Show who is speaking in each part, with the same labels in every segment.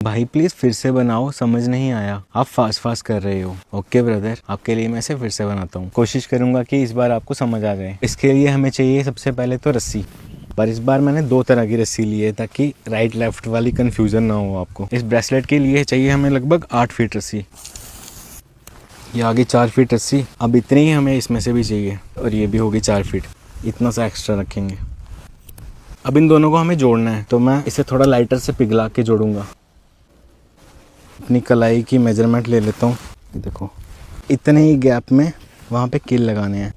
Speaker 1: भाई प्लीज फिर से बनाओ, समझ नहीं आया, आप फास्ट फास्ट कर रहे हो। ओके ब्रदर, आपके लिए मैं इसे फिर से बनाता हूँ, कोशिश करूंगा कि इस बार आपको समझ आ जाए। इसके लिए हमें चाहिए सबसे पहले तो रस्सी, पर इस बार मैंने 2 तरह की रस्सी ली है ताकि राइट लेफ्ट वाली कंफ्यूजन ना हो आपको। इस ब्रेसलेट के लिए चाहिए हमें लगभग 8 फीट रस्सी, ये आगे 4 फीट रस्सी, अब इतनी ही हमें इसमें से भी चाहिए, और ये भी होगी 4 फीट, इतना सा एक्स्ट्रा रखेंगे। अब इन दोनों को हमें जोड़ना है, तो मैं इसे थोड़ा लाइटर से पिघला के जोड़ूंगा। अपनी कलाई की मेजरमेंट ले लेता हूँ, देखो इतने ही गैप में वहाँ पे कील लगाने हैं।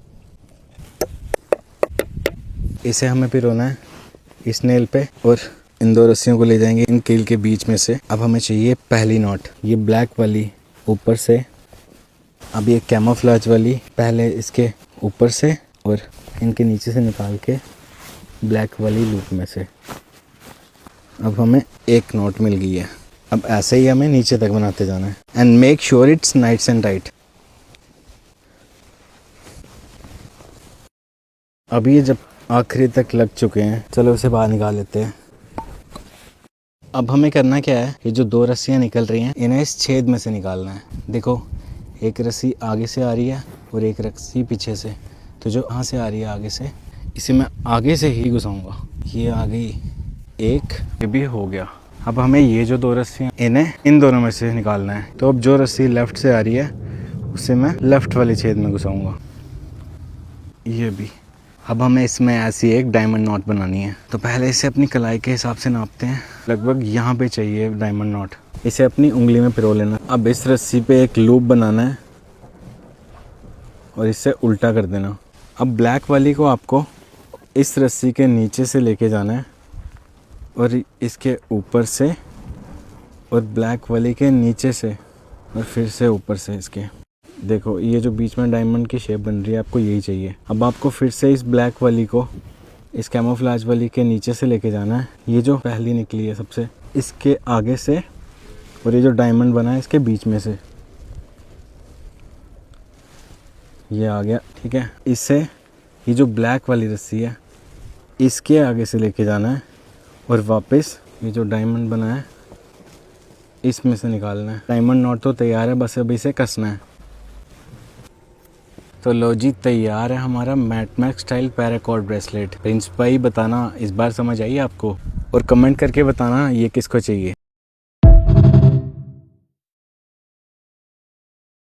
Speaker 1: इसे हमें पिरोना है इस नेल पे, और इन 2 रस्सियों को ले जाएंगे इन कील के बीच में से। अब हमें चाहिए पहली नॉट, ये ब्लैक वाली ऊपर से, अब ये कैमोफ्लेज वाली पहले इसके ऊपर से और इनके नीचे से निकाल के ब्लैक वाली लूप में से। अब हमें एक नॉट मिल गई है। अब ऐसे ही हमें नीचे तक बनाते जाना है, and make sure it's nice and tight. अब ये जब आखिरी तक लग चुके हैं, चलो उसे बाहर निकाल लेते हैं। अब हमें करना क्या है, ये जो 2 रस्सियाँ निकल रही हैं इन्हें इस छेद में से निकालना है। देखो एक रस्सी आगे से आ रही है और एक रस्सी पीछे से, तो जो यहाँ से आ रही है आगे से, इसे मैं आगे से ही घुसाऊंगा। ये आ गई एक, ये भी हो गया। अब हमें ये जो 2 रस्सियाँ इन्हें इन दोनों में से निकालना है। तो अब जो रस्सी लेफ़्ट से आ रही है उसे मैं लेफ़्ट वाले छेद में घुसाऊंगा, ये भी। अब हमें इसमें ऐसी एक डायमंड नॉट बनानी है, तो पहले इसे अपनी कलाई के हिसाब से नापते हैं। लगभग यहाँ पे चाहिए डायमंड नॉट, इसे अपनी उंगली में पिरो लेना। अब इस रस्सी पे एक लूप बनाना है और इसे उल्टा कर देना। अब ब्लैक वाली को आपको इस रस्सी के नीचे से लेके जाना है और इसके ऊपर से, और ब्लैक वाली के नीचे से, और फिर से ऊपर से इसके। देखो ये जो बीच में डायमंड की शेप बन रही है, आपको यही चाहिए। अब आपको फिर से इस ब्लैक वाली को इस कैमोफ्लेज वाली के नीचे से लेके जाना है, ये जो पहली निकली है सबसे, इसके आगे से, और ये जो डायमंड बना है इसके बीच में से, ये आ गया, ठीक है। इसे ये जो ब्लैक वाली रस्सी है इसके आगे से लेके जाना है और वापस ये जो डायमंड बना है इसमें से निकालना है। डायमंड नॉट तो तैयार है, बस अभी इसे कसना है। तो लो जी, तैयार है हमारा मैटमैक्स स्टाइल पैराकॉर्ड ब्रेसलेट। प्रिंस भाई बताना इस बार समझ आई आपको, और कमेंट करके बताना ये किसको चाहिए।